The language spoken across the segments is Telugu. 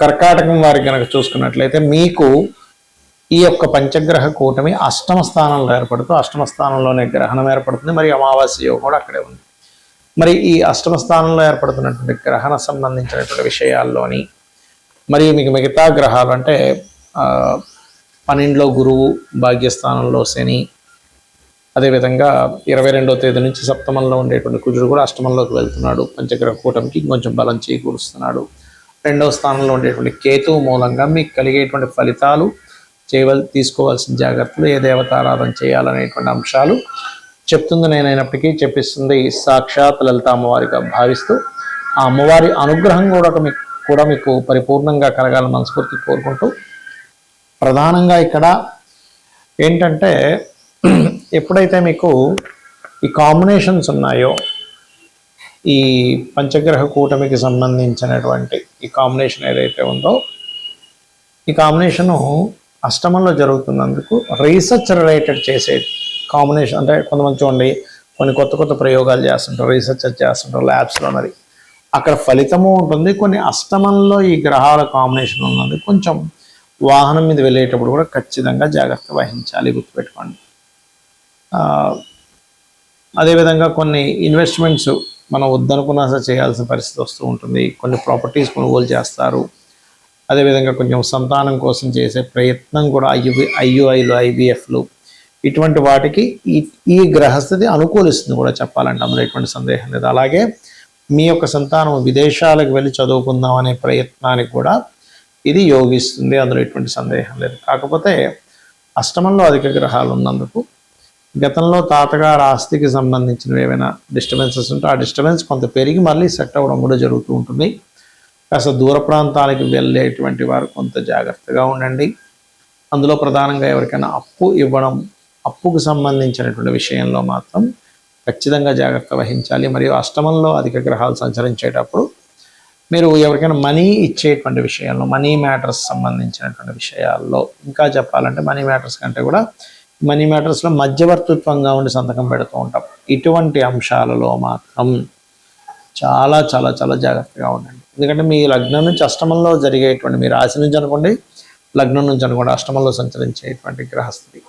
కర్కాటకం వారికి కనుక చూసుకున్నట్లయితే మీకు ఈ యొక్క పంచగ్రహ కూటమి అష్టమ స్థానంలో ఏర్పడుతూ అష్టమ స్థానంలోనే గ్రహణం ఏర్పడుతుంది. మరి అమావాస్య కూడా అక్కడే ఉంది. మరి ఈ అష్టమ స్థానంలో ఏర్పడుతున్నటువంటి గ్రహణ సంబంధించినటువంటి విషయాల్లోని మరి మీకు మిగతా గ్రహాలు అంటే 12లో గురువు, భాగ్యస్థానంలో శని, అదేవిధంగా 22వ తేదీ నుంచి సప్తమంలో ఉండేటువంటి కుజుడు కూడా అష్టమంలోకి వెళ్తున్నాడు. పంచగ్రహ కూటమికి కొంచెం బలం చేకూరుస్తున్నాడు. 2వ స్థానంలో ఉండేటువంటి కేతువు మూలంగా మీకు కలిగేటువంటి ఫలితాలు, తీసుకోవాల్సిన జాగ్రత్తలు, ఏ దేవతారాధన చేయాలనేటువంటి అంశాలు చెప్తుంది నేనైనప్పటికీ చెప్పిస్తుంది సాక్షాత్ లలిత అమ్మవారిగా భావిస్తూ ఆ అమ్మవారి అనుగ్రహం కూడా మీకు పరిపూర్ణంగా కలగాలని మనస్ఫూర్తి కోరుకుంటూ, ప్రధానంగా ఇక్కడ ఏంటంటే ఎప్పుడైతే మీకు ఈ కాంబినేషన్స్ ఉన్నాయో, ఈ పంచగ్రహ కూటమికి సంబంధించినటువంటి ఈ కాంబినేషన్ ఏదైతే ఉందో, ఈ కాంబినేషను అష్టమంలో జరుగుతున్నందుకు రీసెర్చ్ రిలేటెడ్ చేసే కాంబినేషన్. అంటే కొంతమంది చూడండి కొన్ని కొత్త ప్రయోగాలు చేస్తుంటారు, రీసెర్చ్ చేస్తుంటారు ల్యాబ్స్లో. మరి అక్కడ ఫలితము ఉంటుంది. కొన్ని అష్టమంలో ఈ గ్రహాల కాంబినేషన్ ఉన్నది కొంచెం వాహనం మీద వెళ్ళేటప్పుడు కూడా ఖచ్చితంగా జాగ్రత్త వహించాలి, గుర్తుపెట్టుకోండి. అదేవిధంగా కొన్ని ఇన్వెస్ట్మెంట్స్ మనం వద్దనుకున్నా సరే చేయాల్సిన పరిస్థితి వస్తూ ఉంటుంది. కొన్ని ప్రాపర్టీస్ కొనుగోలు చేస్తారు. అదేవిధంగా కొంచెం సంతానం కోసం చేసే ప్రయత్నం కూడా ఐయుఐలు, ఐవీఎఫ్లు, ఇటువంటి వాటికి ఈ గ్రహస్థితి అనుకూలిస్తుంది కూడా చెప్పాలంటే, అందులో ఎటువంటి సందేహం లేదు. అలాగే మీ యొక్క సంతానం విదేశాలకు వెళ్ళి చదువుకుందాం అనే ప్రయత్నానికి కూడా ఇది యోగిస్తుంది, అందులో ఎటువంటి సందేహం లేదు. కాకపోతే అష్టమంలో అధిక గ్రహాలు ఉన్నందుకు గతంలో తాతగారు ఆస్తికి సంబంధించినవి ఏమైనా డిస్టర్బెన్సెస్ ఉంటే ఆ డిస్టర్బెన్స్ కొంత పెరిగి మళ్ళీ సెట్ అవ్వడం కూడా జరుగుతూ ఉంటుంది. కాస్త దూర ప్రాంతాలకు వెళ్ళేటువంటి వారు కొంత జాగ్రత్తగా ఉండండి. అందులో ప్రధానంగా ఎవరికైనా అప్పుకు సంబంధించినటువంటి విషయంలో మాత్రం ఖచ్చితంగా జాగ్రత్త వహించాలి. మరియు అష్టమంలో అధిక గ్రహాలు సంచరించేటప్పుడు మీరు ఎవరికైనా మనీ ఇచ్చేటువంటి విషయాల్లో, మనీ మ్యాటర్స్ సంబంధించినటువంటి విషయాల్లో, ఇంకా చెప్పాలంటే మనీ మ్యాటర్స్ కంటే కూడా మనీ మ్యాటర్స్లో మధ్యవర్తిత్వంగా ఉండి సంతకం పెడుతూ ఉంటాం. ఇటువంటి అంశాలలో మాత్రం చాలా చాలా చాలా జాగ్రత్తగా ఉండండి. ఎందుకంటే మీ లగ్నం నుంచి అష్టమంలో జరిగేటువంటి, మీ రాశి నుంచి అనుకోండి, లగ్నం నుంచి అనుకోండి, అష్టమంలో సంచరించేటువంటి గ్రహస్థితి.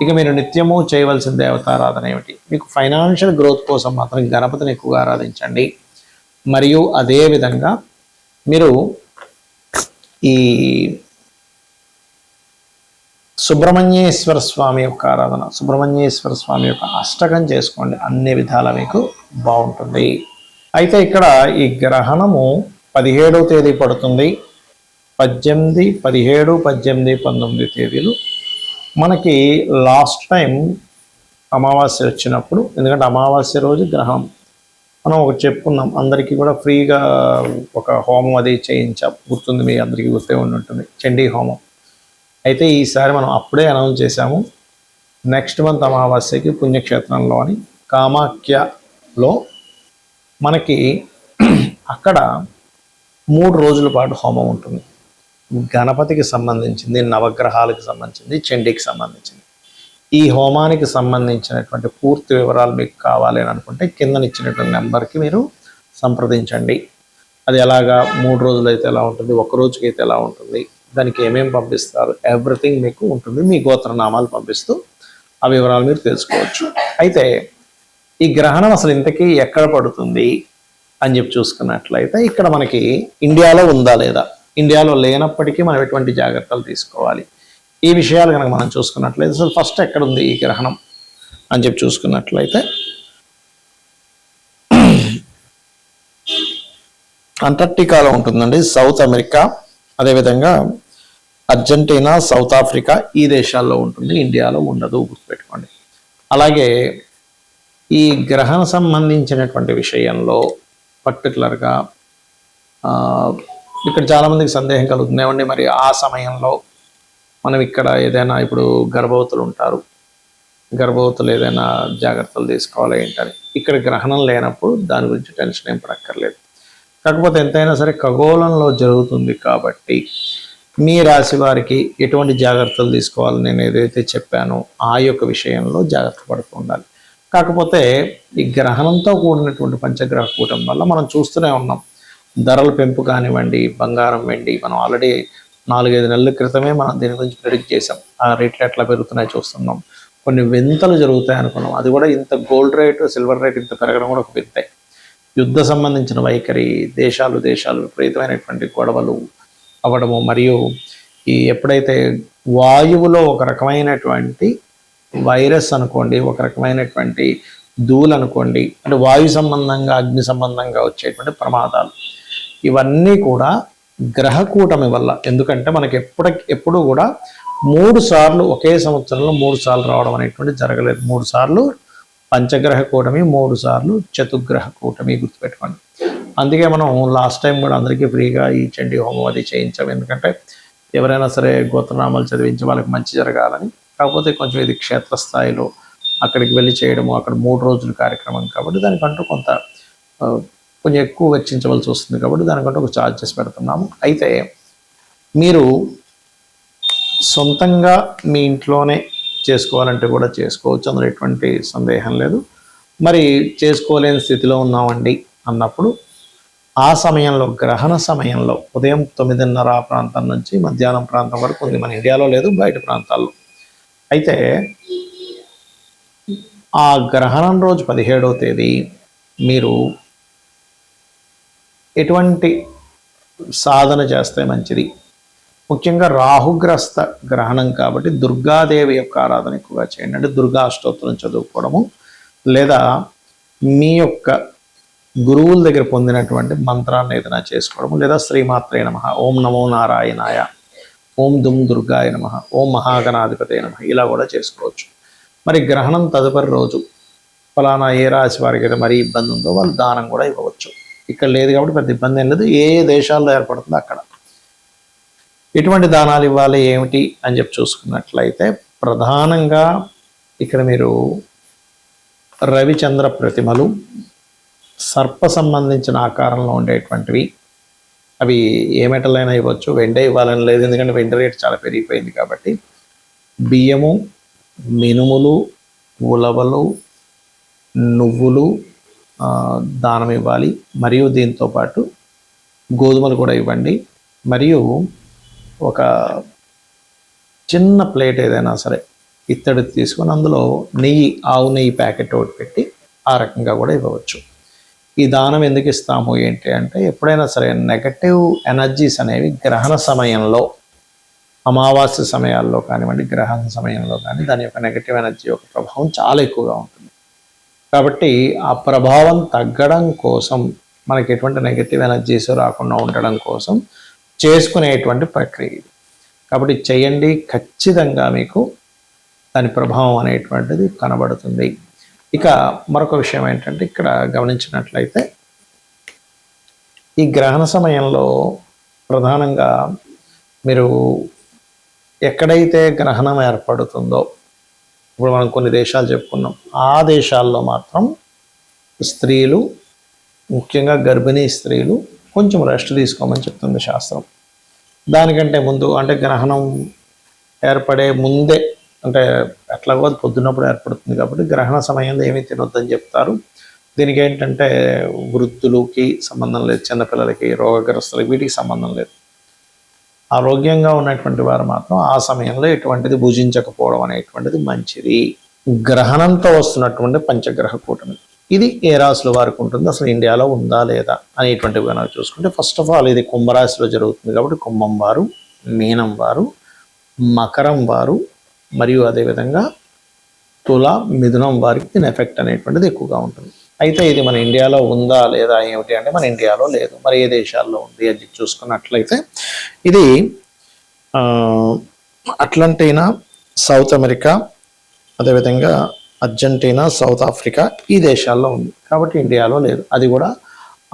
ఇక మీరు నిత్యము చేయవలసిన దేవతారాధన ఏమిటి? మీకు ఫైనాన్షియల్ గ్రోత్ కోసం మాత్రం గణపతిని ఎక్కువగా ఆరాధించండి. మరియు అదేవిధంగా మీరు ఈ సుబ్రహ్మణ్యేశ్వర స్వామి యొక్క ఆరాధన, సుబ్రహ్మణ్యేశ్వర స్వామి యొక్క అష్టకం చేసుకోండి. అన్ని విధాలా మీకు బాగుంటుంది. అయితే ఇక్కడ ఈ గ్రహణము 17వ తేదీ పడుతుంది. 18, 17, 18, 19 తేదీలు మనకి లాస్ట్ టైం అమావాస్య వచ్చినప్పుడు, ఎందుకంటే అమావాస్య రోజు గ్రహణం మనం ఒకటి చెప్పుకున్నాం, అందరికీ కూడా ఫ్రీగా ఒక హోమం అది చేయించాం, గుర్తుంది, మీ అందరికీ గుర్తే ఉంటుంది, చండీ హోమం. అయితే ఈసారి మనం అప్పుడే అనౌన్స్ చేశాము, నెక్స్ట్ మంత్ అమావాస్యకి పుణ్యక్షేత్రంలోని కామాఖ్యలో మనకి అక్కడ 3 రోజుల పాటు హోమం ఉంటుంది. గణపతికి సంబంధించింది, నవగ్రహాలకు సంబంధించింది, చండీకి సంబంధించింది. ఈ హోమానికి సంబంధించినటువంటి పూర్తి వివరాలు మీకు కావాలి అని అనుకుంటే కిందనిచ్చినటువంటి నెంబర్కి మీరు సంప్రదించండి. అది ఎలాగా, 3 రోజులు అయితే ఎలా ఉంటుంది, 1 రోజుకి అయితే ఎలా ఉంటుంది, దానికి ఏమేమి పంపిస్తారు, ఎవ్రీథింగ్ మీకు ఉంటుంది. మీ గోత్రనామాలు పంపిస్తూ ఆ వివరాలు మీరు తెలుసుకోవచ్చు. అయితే ఈ గ్రహణం అసలు ఇంతకీ ఎక్కడ పడుతుంది అని చెప్పి చూసుకున్నట్లయితే, ఇక్కడ మనకి ఇండియాలో ఉందా లేదా, ఇండియాలో లేనప్పటికీ మనం ఎటువంటి జాగ్రత్తలు తీసుకోవాలి, ఈ విషయాలు కనుక మనం చూసుకున్నట్లయితే అసలు ఫస్ట్ ఎక్కడ ఉంది ఈ గ్రహణం అని చెప్పి చూసుకున్నట్లయితే, అంటార్క్టికాలో ఉంటుందండి, సౌత్ అమెరికా, అదేవిధంగా అర్జెంటీనా, సౌత్ ఆఫ్రికా, ఈ దేశాల్లో ఉంటుంది, ఇండియాలో ఉండదు, గుర్తుపెట్టుకోండి. అలాగే ఈ గ్రహణ సంబంధించినటువంటి విషయంలో పర్టికులర్గా ఇక్కడ చాలామందికి సందేహం కలుగుతుంది, ఏమండి మరి ఆ సమయంలో మనం ఇక్కడ ఏదైనా, ఇప్పుడు గర్భవతులు ఉంటారు, గర్భవతులు ఏదైనా జాగ్రత్తలు తీసుకోవాలి ఏంటని. ఇక్కడ గ్రహణం లేనప్పుడు దాని గురించి టెన్షన్ ఏం పడక్కర్లేదు. కాకపోతే ఎంతైనా సరే ఖగోళంలో జరుగుతుంది కాబట్టి మీ రాశి వారికి ఎటువంటి జాగ్రత్తలు తీసుకోవాలి నేను ఏదైతే చెప్పానో ఆ యొక్క విషయంలో జాగ్రత్త పడుతూ ఉండాలి. కాకపోతే ఈ గ్రహణంతో కూడినటువంటి పంచగ్రహ కూటం వల్ల మనం చూస్తూనే ఉన్నాం, ధరల పెంపు కానివ్వండి, బంగారం వెండి మనం ఆల్రెడీ 4-5 నెలల క్రితమే మనం దీని గురించి ప్రిడిక్ట్ చేసాం. ఆ రేట్లు ఎట్లా పెరుగుతున్నాయో చూస్తున్నాం. కొన్ని వింతలు జరుగుతాయి అనుకున్నాం. అది కూడా ఇంత గోల్డ్ రేటు, సిల్వర్ రేట్ ఇంత పెరగడం కూడా ఒక వింతే. యుద్ధ సంబంధించిన వైఖరి, దేశాలు విపరీతమైనటువంటి గొడవలు అవ్వడము, మరియు ఈ ఎప్పుడైతే వాయువులో ఒక రకమైనటువంటి వైరస్ అనుకోండి, ఒక రకమైనటువంటి ధూళి అనుకోండి, అంటే వాయు సంబంధంగా అగ్ని సంబంధంగా వచ్చేటువంటి ప్రమాదాలు, ఇవన్నీ కూడా గ్రహ కూటమి వల్ల. ఎందుకంటే మనకి ఎప్పుడు కూడా 3 సార్లు ఒకే సంవత్సరంలో 3 సార్లు రావడం అనేటువంటి జరగలేదు. 3 సార్లు పంచగ్రహ కూటమి, 3 సార్లు చతుర్గ్రహ కూటమి, గుర్తుపెట్టుకోండి. అందుకే మనం లాస్ట్ టైం కూడా అందరికీ ఫ్రీగా ఈ చండీ హోమం అది చేయించాం. ఎందుకంటే ఎవరైనా సరే గోత్రనామాలు చదివించి వాళ్ళకి మంచి జరగాలని. కాకపోతే కొంచెం ఇది క్షేత్రస్థాయిలో అక్కడికి వెళ్ళి చేయడము, అక్కడ 3 రోజుల కార్యక్రమం కాబట్టి దానికంటూ కొంచెం ఎక్కువ వెచ్చించవలసి వస్తుంది. కాబట్టి దానికంటూ ఒక ఛార్జెస్ పెడుతున్నాము. అయితే మీరు సొంతంగా మీ ఇంట్లోనే చేసుకోవాలంటే కూడా చేసుకోవచ్చు, అందులో ఎటువంటి సందేహం లేదు. మరి చేసుకోలేని స్థితిలో ఉన్నామండి అన్నప్పుడు ఆ సమయంలో, గ్రహణ సమయంలో ఉదయం 9:30 ప్రాంతం నుంచి మధ్యాహ్నం ప్రాంతం వరకు ఉంది. మన ఇండియాలో లేదు, బయట ప్రాంతాల్లో. అయితే ఆ గ్రహణం రోజు 17వ తేదీ మీరు ఎటువంటి సాధన చేస్తే మంచిది? ముఖ్యంగా రాహుగ్రస్త గ్రహణం కాబట్టి దుర్గాదేవి యొక్క ఆరాధన ఎక్కువగా చేయండి. అంటే దుర్గా అష్టోత్తరం చదువుకోవడము, లేదా మీ యొక్క గురువుల దగ్గర పొందినటువంటి మంత్రాన్ని ఏదైనా చేసుకోవడము, లేదా శ్రీమాత్రే నమః, ఓం నమో నారాయణాయ, ఓం దుమ్ దుర్గాయ నమః, ఓం మహాగణాధిపతే నమః, ఇలా కూడా చేసుకోవచ్చు. మరి గ్రహణం తదుపరి రోజు ఫలానా ఏ రాశి వారికి అయితే మరీ ఇబ్బంది ఉందో వాళ్ళు దానం కూడా ఇవ్వవచ్చు. ఇక్కడ లేదు కాబట్టి పెద్ద ఇబ్బంది ఏం లేదు. ఏ దేశాల్లో ఏర్పడుతుందో అక్కడ ఎటువంటి దానాలు ఇవ్వాలి ఏమిటి అని చెప్పి చూసుకున్నట్లయితే, ప్రధానంగా ఇక్కడ మీరు రవిచంద్ర ప్రతిమలు, సర్ప సంబంధించిన ఆకారంలో ఉండేటువంటివి, అవి ఏ మెటల్ అయినా ఇవ్వచ్చు, వెండే ఇవ్వాలని లేదు, ఎందుకంటే వెండి రేట్ చాలా పెరిగిపోయింది కాబట్టి. బియ్యము, మినుములు, ఉలవలు, నువ్వులు దానం ఇవ్వాలి. మరియు దీంతోపాటు గోధుమలు కూడా ఇవ్వండి. మరియు ఒక చిన్న ప్లేట్ ఏదైనా సరే ఇత్తడి తీసుకొని అందులో నెయ్యి, ఆవు నెయ్యి ప్యాకెట్ ఒకటి పెట్టి ఆ రకంగా కూడా ఇవ్వవచ్చు. ఈ దానం ఎందుకు ఇస్తాము ఏంటి అంటే, ఎప్పుడైనా సరే నెగటివ్ ఎనర్జీస్ అనేవి గ్రహణ సమయంలో, అమావాస్య సమయాల్లో కానివ్వండి, గ్రహణ సమయంలో కానీ దాని యొక్క నెగటివ్ ఎనర్జీ యొక్క ప్రభావం చాలా ఎక్కువగా ఉంటుంది. కాబట్టి ఆ ప్రభావం తగ్గడం కోసం, మనకి ఎటువంటి నెగటివ్ ఎనర్జీస్ రాకుండా ఉండడం కోసం చేసుకునేటువంటి ప్రక్రియ. కాబట్టి చేయండి, ఖచ్చితంగా మీకు దాని ప్రభావం అనేటువంటిది కనబడుతుంది. ఇక మరొక విషయం ఏంటంటే, ఇక్కడ గమనించినట్లయితే ఈ గ్రహణ సమయంలో ప్రధానంగా మీరు ఎక్కడైతే గ్రహణం ఏర్పడుతుందో, ఇప్పుడు మనం కొన్ని దేశాలు చెప్పుకున్నాం, ఆ దేశాల్లో మాత్రం స్త్రీలు, ముఖ్యంగా గర్భిణీ స్త్రీలు కొంచెం రెస్ట్ తీసుకోమని చెప్తుంది శాస్త్రం. దానికంటే ముందు, అంటే గ్రహణం ఏర్పడే ముందే, అంటే ఎట్లాగో పొద్దున్నప్పుడు ఏర్పడుతుంది కాబట్టి గ్రహణ సమయంలో ఏమీ తినొద్దని చెప్తారు. దీనికి ఏంటంటే వృద్ధులకి సంబంధం లేదు, చిన్నపిల్లలకి, రోగగ్రస్తులకి, వీటికి సంబంధం లేదు. ఆరోగ్యంగా ఉన్నటువంటి వారు మాత్రం ఆ సమయంలో ఎటువంటిది భుజించకపోవడం అనేటువంటిది మంచిది. గ్రహణంతో వస్తున్నటువంటి పంచగ్రహ కూటమి, ఇది ఏ రాశుల వారికి ఉంటుంది, అసలు ఇండియాలో ఉందా లేదా అనేటువంటివి కనుక చూసుకుంటే, ఫస్ట్ ఆఫ్ ఆల్ ఇది కుంభరాశిలో జరుగుతుంది కాబట్టి కుంభం వారు, మీనం వారు, మకరం వారు, మరియు అదేవిధంగా తుల, మిథునం వారికి దీని ఎఫెక్ట్ అనేటువంటిది ఎక్కువగా ఉంటుంది. అయితే ఇది మన ఇండియాలో ఉందా లేదా ఏమిటి అంటే, మన ఇండియాలో లేదు. మరి ఏ దేశాల్లో ఉంది అని చూసుకున్నట్లయితే, ఇది అట్లాంటినా, సౌత్ అమెరికా, అదేవిధంగా అర్జెంటీనా, సౌత్ ఆఫ్రికా, ఈ దేశాల్లో ఉంది. కాబట్టి ఇండియాలో లేదు. అది కూడా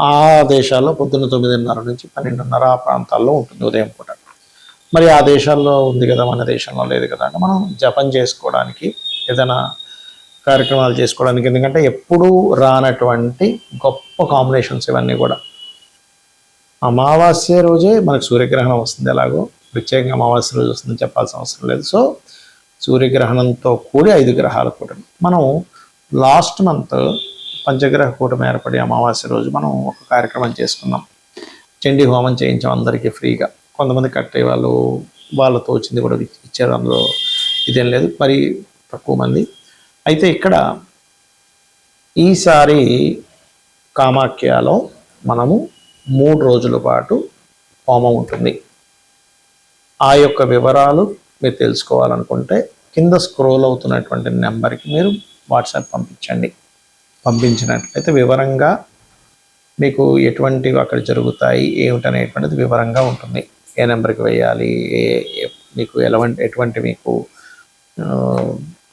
ఆ దేశాల్లో పొద్దున్న 9:30 నుంచి 12:30 ఆ ప్రాంతాల్లో ఉంటుంది ఉదయం పూట. మరి ఆ దేశాల్లో ఉంది కదా, మన దేశంలో లేదు కదా అంటే, మనం జపం చేసుకోవడానికి, ఏదైనా కార్యక్రమాలు చేసుకోవడానికి, ఎందుకంటే ఎప్పుడూ రానటువంటి గొప్ప కాంబినేషన్స్ ఇవన్నీ కూడా. అమావాస్య రోజే మనకు సూర్యగ్రహణం వస్తుంది, ఎలాగో ప్రత్యేకంగా అమావాస్య రోజు వస్తుందని చెప్పాల్సిన అవసరం లేదు. సో సూర్యగ్రహణంతో కూడి 5 గ్రహాల కూటమి. మనం లాస్ట్ మంత్ పంచగ్రహ కూటమి ఏర్పడి అమావాస్య రోజు మనం ఒక కార్యక్రమం చేసుకున్నాం. చండీ హోమం చేయించాం అందరికీ ఫ్రీగా. కొంతమంది కట్టే వాళ్ళు వాళ్ళతో వచ్చింది కూడా ఇచ్చారు, అందులో ఇదేం లేదు, మరి తక్కువ మంది. అయితే ఇక్కడ ఈసారి కామాఖ్యలో మనము 3 రోజుల పాటు హోమం ఉంటుంది. ఆ యొక్క వివరాలు మీరు తెలుసుకోవాలనుకుంటే కింద స్క్రోల్ అవుతున్నటువంటి నెంబర్కి మీరు వాట్సాప్ పంపించండి. పంపించినట్లయితే వివరంగా మీకు ఎటువంటివి అక్కడ జరుగుతాయి ఏమిటనేటువంటిది వివరంగా ఉంటుంది. ఏ నెంబర్కి వేయాలి, మీకు ఎటువంటి మీకు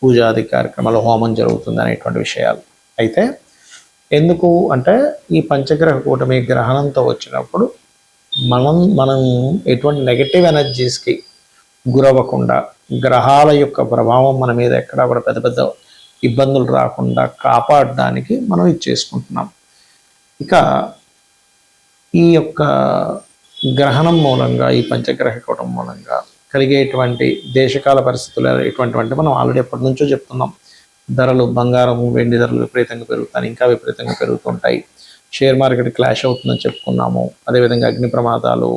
పూజాది కార్యక్రమాలు హోమం జరుగుతుంది అనేటువంటి విషయాలు. అయితే ఎందుకు అంటే ఈ పంచగ్రహ కూటమి గ్రహణంతో వచ్చినప్పుడు మనం ఎటువంటి నెగటివ్ ఎనర్జీస్కి గురవ్వకుండా, గ్రహాల యొక్క ప్రభావం మన మీద ఎక్కడా కూడా పెద్ద పెద్ద ఇబ్బందులు రాకుండా కాపాడడానికి మనం ఇది చేసుకుంటున్నాం. ఇక ఈ యొక్క గ్రహణం మూలంగా, ఈ పంచగ్రహ కూటం మూలంగా కలిగేటువంటి దేశకాల పరిస్థితులు ఎటువంటివంటే మనం ఆల్రెడీ ఎప్పటి నుంచో చెప్తున్నాం. ధరలు, బంగారం, వెండి ధరలు విపరీతంగా పెరుగుతాయి, ఇంకా విపరీతంగా పెరుగుతుంటాయి. షేర్ మార్కెట్ క్లాష్ అవుతుందని చెప్పుకున్నాము. అదేవిధంగా అగ్ని ప్రమాదాలు,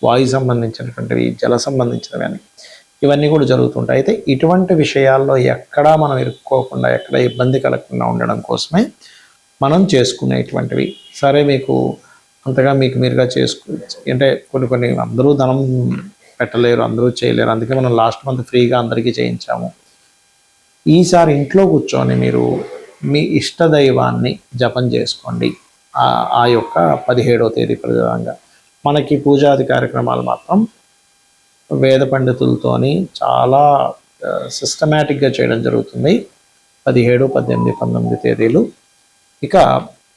వాయు సంబంధించినటువంటివి, జల సంబంధించినవి అని ఇవన్నీ కూడా జరుగుతుంటాయి. అయితే ఇటువంటి విషయాల్లో ఎక్కడా మనం ఇరుక్కోకుండా, ఎక్కడ ఇబ్బంది కలగకుండా ఉండడం కోసమే మనం చేసుకునేటువంటివి. సరే, మీకు అంతగా మీకు మీరుగా అంటే కొన్ని అందరూ ధనం పెట్టలేరు, అందరూ చేయలేరు, అందుకే మనం లాస్ట్ మంత్ ఫ్రీగా అందరికీ చేయించాము. ఈసారి ఇంట్లో కూర్చొని మీరు మీ ఇష్టదైవాన్ని జపం చేసుకోండి. ఆ యొక్క 17వ తేదీ ప్రధానంగా మనకి పూజాది కార్యక్రమాలు మాత్రం వేద పండితులతోని చాలా సిస్టమేటిక్గా చేయడం జరుగుతుంది. 17, 18, 19 తేదీలు. ఇక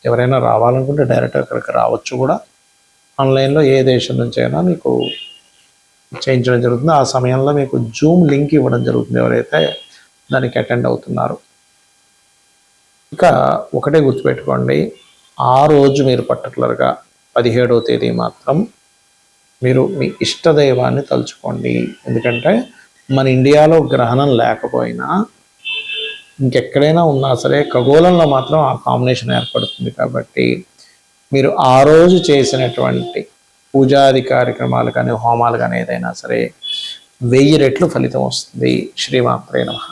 ఎవరైనా రావాలనుకుంటే డైరెక్ట్ అక్కడికి రావచ్చు కూడా. ఆన్లైన్లో ఏ దేశం నుంచి అయినా మీకు చేయించడం జరుగుతుంది. ఆ సమయంలో మీకు జూమ్ లింక్ ఇవ్వడం జరుగుతుంది ఎవరైతే దానికి అటెండ్ అవుతున్నారు. ఇక ఒకటే గుర్తుపెట్టుకోండి, ఆ రోజు మీరు పర్టికులర్గా 17వ తేదీ మాత్రం మీరు మీ ఇష్టదైవాన్ని తలుచుకోండి. ఎందుకంటే మన ఇండియాలో గ్రహణం లేకపోయినా ఇంకెక్కడైనా ఉన్నా సరే ఖగోళంలో మాత్రం ఆ కాంబినేషన్ ఏర్పడుతుంది. కాబట్టి మీరు ఆ రోజు చేసినటువంటి పూజాది కార్యక్రమాలు కానీ, హోమాలు కానీ ఏదైనా సరే 1000 రెట్లు ఫలితం వస్తుంది. శ్రీమాత్రే నమః.